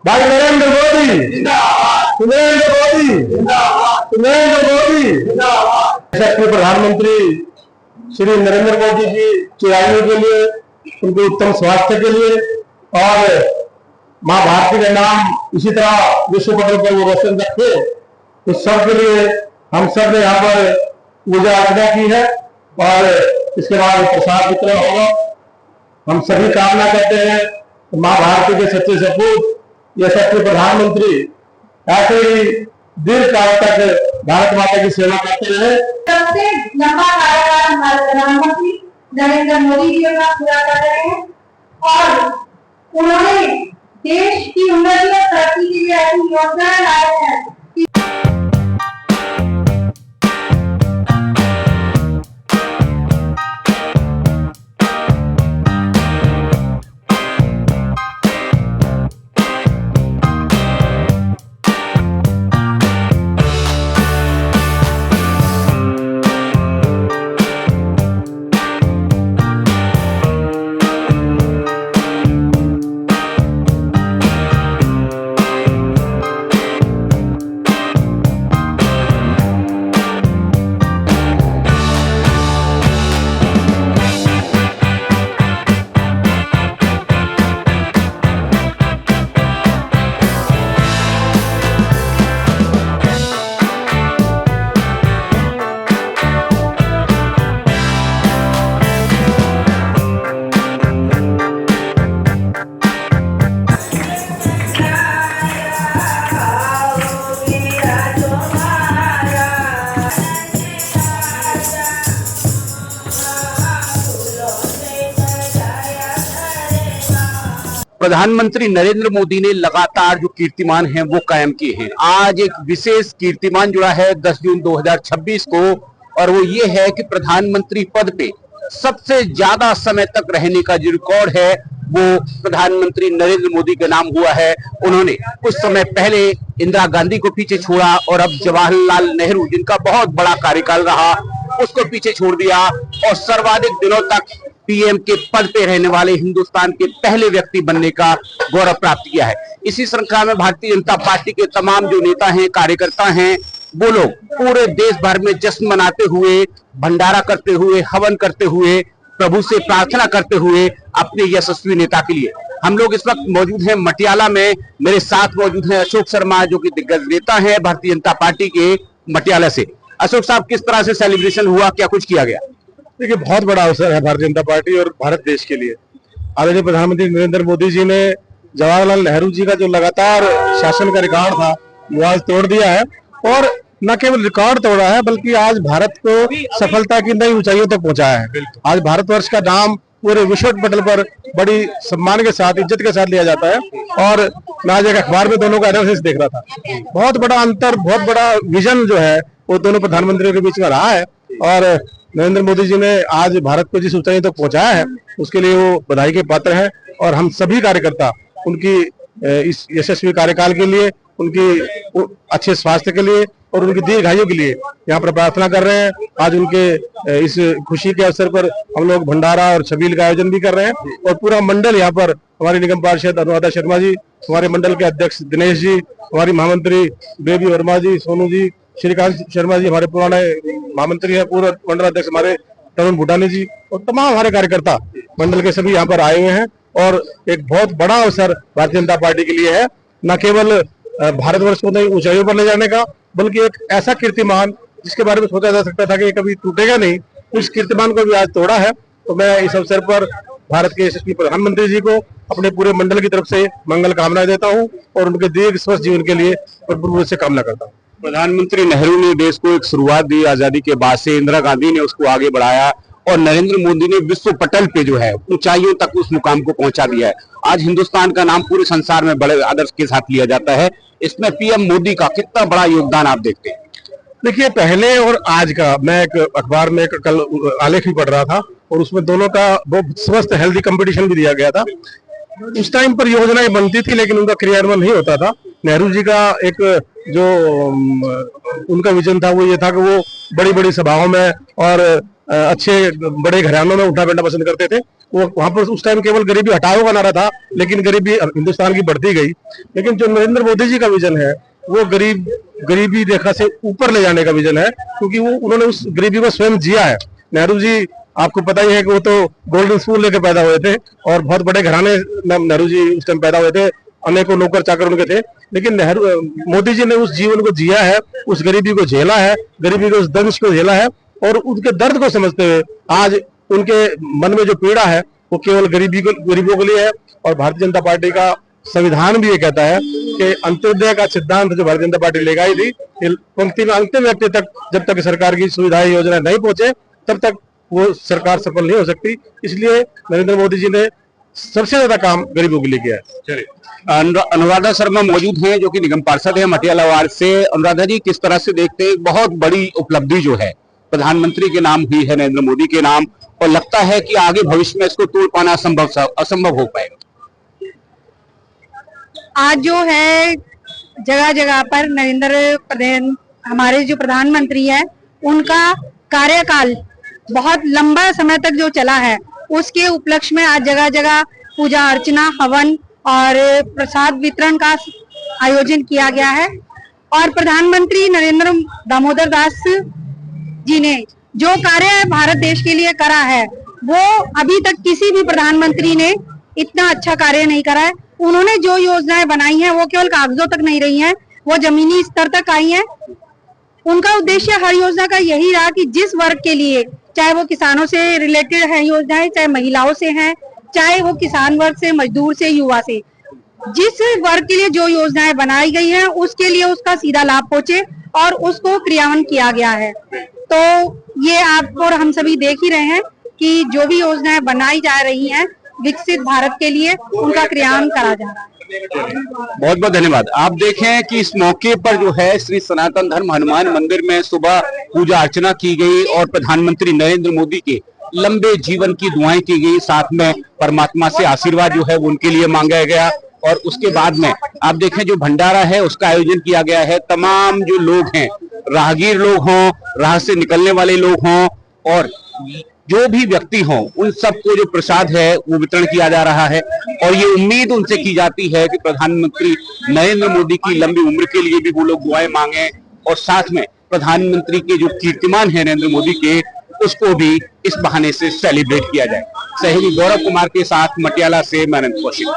भाई नरेंद्र मोदी जिंदाबाद, नरेंद्र मोदी जिंदाबाद, नरेंद्र मोदी जिंदाबाद। प्रधानमंत्री श्री नरेंद्र मोदी जी की आयु के लिए, उनके उत्तम स्वास्थ्य के लिए और माँ भारती का नाम इसी तरह विश्व पटल पर वो रोशन रखे, उस सब के लिए हम सब ने यहाँ पर पूजा अर्चना की है और इसके बाद प्रसाद वितरण होगा। हम सभी कामना करते हैं माँ भारती के सच्चे सपूत ये सच्चे प्रधानमंत्री ऐसे ही दीर्घ काल तक भारत माता की सेवा करते रहे। सबसे लंबा कार्यकाल हमारे प्रधानमंत्री नरेंद्र मोदी जी अपना पूरा कर रहे हैं और उन्होंने देश की उन्नति और तरक्की के लिए ऐसी योजनाएं लाए हैं। प्रधानमंत्री नरेंद्र मोदी ने लगातार जो कीर्तिमान हैं वो कायम किए हैं। आज एक विशेष कीर्तिमान जुड़ा है 10 जून 2026 को और वो ये है कि प्रधानमंत्री पद पे सबसे ज्यादा समय तक रहने का जो रिकॉर्ड है वो प्रधानमंत्री नरेंद्र मोदी के नाम हुआ है। उन्होंने कुछ समय पहले इंदिरा गांधी को पीछे छोड़ा और अब जवाहरलाल नेहरू जिनका बहुत बड़ा कार्यकाल रहा उसको पीछे छोड़ दिया और सर्वाधिक दिनों तक पीएम के पद पे रहने वाले हिंदुस्तान के पहले व्यक्ति बनने का गौरव प्राप्त किया है। इसी श्रृंखला में भारतीय जनता पार्टी के तमाम जो नेता हैं, कार्यकर्ता हैं, वो लोग पूरे देश भर में जश्न मनाते हुए, भंडारा करते हुए, हवन करते हुए, प्रभु से प्रार्थना करते हुए अपने यशस्वी नेता के लिए। हम लोग इस वक्त मौजूद हैं मटियाला में। मेरे साथ मौजूद हैं अशोक शर्मा जो कि दिग्गज नेता हैं भारतीय जनता पार्टी के मटियाला से। अशोक साहब, किस तरह से सेलिब्रेशन हुआ, क्या कुछ किया गया? देखिए, बहुत बड़ा अवसर है भारतीय जनता पार्टी और भारत देश के लिए। आदरणीय प्रधानमंत्री नरेंद्र मोदी जी ने जवाहरलाल नेहरू जी का जो लगातार शासन का रिकॉर्ड था वो आज तोड़ दिया है और न केवल रिकॉर्ड तोड़ा है बल्कि आज भारत को सफलता की नई ऊंचाइयों तक पहुंचाया है। आज भारतवर्ष का नाम पूरे विश्व पटल पर बड़ी सम्मान के साथ, इज्जत के साथ लिया जाता है और मैं आज एक अखबार में दोनों का एनालिसिस देख रहा था। बहुत बड़ा अंतर, बहुत बड़ा विजन जो है वो दोनों प्रधानमंत्रियों के बीच में रहा है और नरेंद्र मोदी जी ने आज भारत को जिस ऊंचाई तक पहुंचाया है उसके लिए वो बधाई के पात्र हैं और हम सभी कार्यकर्ता उनकी इस यशस्वी कार्यकाल के लिए, उनकी अच्छे स्वास्थ्य के लिए और उनकी दीर्घायु के लिए यहाँ पर प्रार्थना कर रहे हैं। आज उनके इस खुशी के अवसर पर हम लोग भंडारा और छबील का आयोजन भी कर रहे हैं और पूरा मंडल यहाँ पर, हमारी निगम पार्षद अनुराधा शर्मा जी, हमारे मंडल के अध्यक्ष दिनेश जी, हमारी महामंत्री बेबी वर्मा जी, सोनू जी, श्रीकांत शर्मा जी हमारे पुराने महामंत्री हैं, पूर्व मंडल अध्यक्ष हमारे तरुण भूटानी जी और तमाम हमारे कार्यकर्ता मंडल के सभी यहाँ पर आए हुए हैं और एक बहुत बड़ा अवसर भारतीय जनता पार्टी के लिए है। न केवल भारतवर्ष को नई ऊंचाइयों पर ले जाने का बल्कि एक ऐसा कीर्तिमान जिसके बारे में सोचा जा सकता था कि कभी टूटेगा नहीं, उस कीर्तिमान को भी आज तोड़ा है। तो मैं इस अवसर पर भारत के यशस्वी प्रधानमंत्री जी को अपने पूरे मंडल की तरफ से मंगल कामनाएं देता हूं और उनके दीर्घ स्वस्थ जीवन के लिए भरपूर से कामना करता हूं। प्रधानमंत्री नेहरू ने देश को एक शुरुआत दी आजादी के बाद से, इंदिरा गांधी ने उसको आगे बढ़ाया और नरेंद्र मोदी ने विश्व पटल पे जो है ऊंचाइयों तक उस मुकाम को पहुंचा दिया है। आज हिंदुस्तान का नाम पूरे संसार में बड़े आदर्श के साथ लिया जाता है। इसमें पीएम मोदी का कितना बड़ा योगदान आप देखते हैं? देखिए, पहले और आज का, मैं एक अखबार में कल आलेख भी पढ़ रहा था और उसमें दोनों का बहुत स्वस्थ हेल्दी कंपटीशन भी दिया गया था। उस टाइम पर योजनाएं बनती थी लेकिन उनका क्रियान्वयन नहीं होता था। नेहरू जी का एक जो उनका विजन था वो ये था कि वो बड़ी बड़ी सभाओं में और अच्छे बड़े घरानों में उठना बैठना पसंद करते थे। वो वहां पर उस टाइम केवल गरीबी हटाओ का नारा था, लेकिन गरीबी हिंदुस्तान की बढ़ती गई। लेकिन जो नरेंद्र मोदी जी का विजन है वो गरीबी रेखा से ऊपर ले जाने का विजन है, क्योंकि वो उन्होंने उस गरीबी को स्वयं जिया है। नेहरू जी आपको पता ही है कि वो तो गोल्डन स्पून लेके पैदा हुए थे और बहुत बड़े घराने में नेहरू जी उस टाइम पैदा हुए थे, अनेकों नौकर चाकर उनके थे। लेकिन मोदी जी ने उस जीवन को जिया है, उस गरीबी को झेला है, गरीबी के उस दंश को झेला है, और उनके दर्द को समझते हुए आज उनके मन में जो पीड़ा है वो केवल गरीबों के लिए है। और भारतीय जनता पार्टी का संविधान भी ये कहता है कि अंत्योदय का सिद्धांत जो भारतीय जनता पार्टी लेकर आई थी, पंक्ति में अंतिम व्यक्ति तक जब तक सरकार की सुविधाएं योजना नहीं पहुंचे तब तक वो सरकार सफल नहीं हो सकती। इसलिए नरेंद्र मोदी जी ने सबसे ज्यादा काम गरीबों के लिए किया है। चलिए, अनुराधा शर्मा मौजूद हैं जो कि निगम पार्षद है मटियाला वार्ड से। अनुराधा जी, किस तरह से देखते हैं बहुत बड़ी उपलब्धि जो है प्रधानमंत्री के नाम हुई है, नरेंद्र मोदी के नाम, और लगता है कि आगे भविष्य में इसको तोड़ पाना असंभव हो पाएगा। आज जो है जगह जगह पर हमारे जो प्रधानमंत्री है उनका कार्यकाल बहुत लंबा समय तक जो चला है, उसके उपलक्ष्य में आज जगह जगह पूजा अर्चना, हवन और प्रसाद वितरण का आयोजन किया गया है। और प्रधानमंत्री नरेंद्र दामोदर दास जी ने जो कार्य भारत देश के लिए करा है वो अभी तक किसी भी प्रधानमंत्री ने इतना अच्छा कार्य नहीं करा है। उन्होंने जो योजनाएं बनाई हैं वो केवल कागजों तक नहीं रही हैं, वो जमीनी स्तर तक आई हैं। उनका उद्देश्य हर योजना का यही रहा कि जिस वर्ग के लिए, चाहे वो किसानों से रिलेटेड है योजनाएं, चाहे महिलाओं से हैं, चाहे वो किसान वर्ग से, मजदूर से, युवा से, जिस वर्ग के लिए जो योजनाएं बनाई गई हैं उसके लिए उसका सीधा लाभ पहुंचे और उसको क्रियान्वयन किया गया है। तो ये आप और हम सभी देख ही रहे हैं कि जो भी योजनाएं बनाई जा रही हैं विकसित भारत के लिए, उनका क्रियान्वयन करा जा रहा है। बहुत बहुत धन्यवाद। आप देखें कि इस मौके पर जो है श्री सनातन धर्म हनुमान मंदिर में सुबह पूजा अर्चना की गई और प्रधानमंत्री नरेंद्र मोदी के लंबे जीवन की दुआएं की गई, साथ में परमात्मा से आशीर्वाद जो है वो उनके लिए मांगा गया। और उसके बाद में आप देखें जो भंडारा है उसका आयोजन किया गया है। तमाम जो लोग हैं, राहगीर लोग हों, राह से निकलने वाले लोग हों और जो भी व्यक्ति हों, उन सबको जो प्रसाद है वो वितरण किया जा रहा है। और ये उम्मीद उनसे की जाती है कि प्रधानमंत्री नरेंद्र मोदी की लंबी उम्र के लिए भी वो लोग दुआएं मांगे और साथ में प्रधानमंत्री के जो कीर्तिमान है नरेंद्र मोदी के, उसको भी इस बहाने से सेलिब्रेट किया जाए। सहयोगी गौरव कुमार के साथ मटियाला से मैं अनंत कौशिक।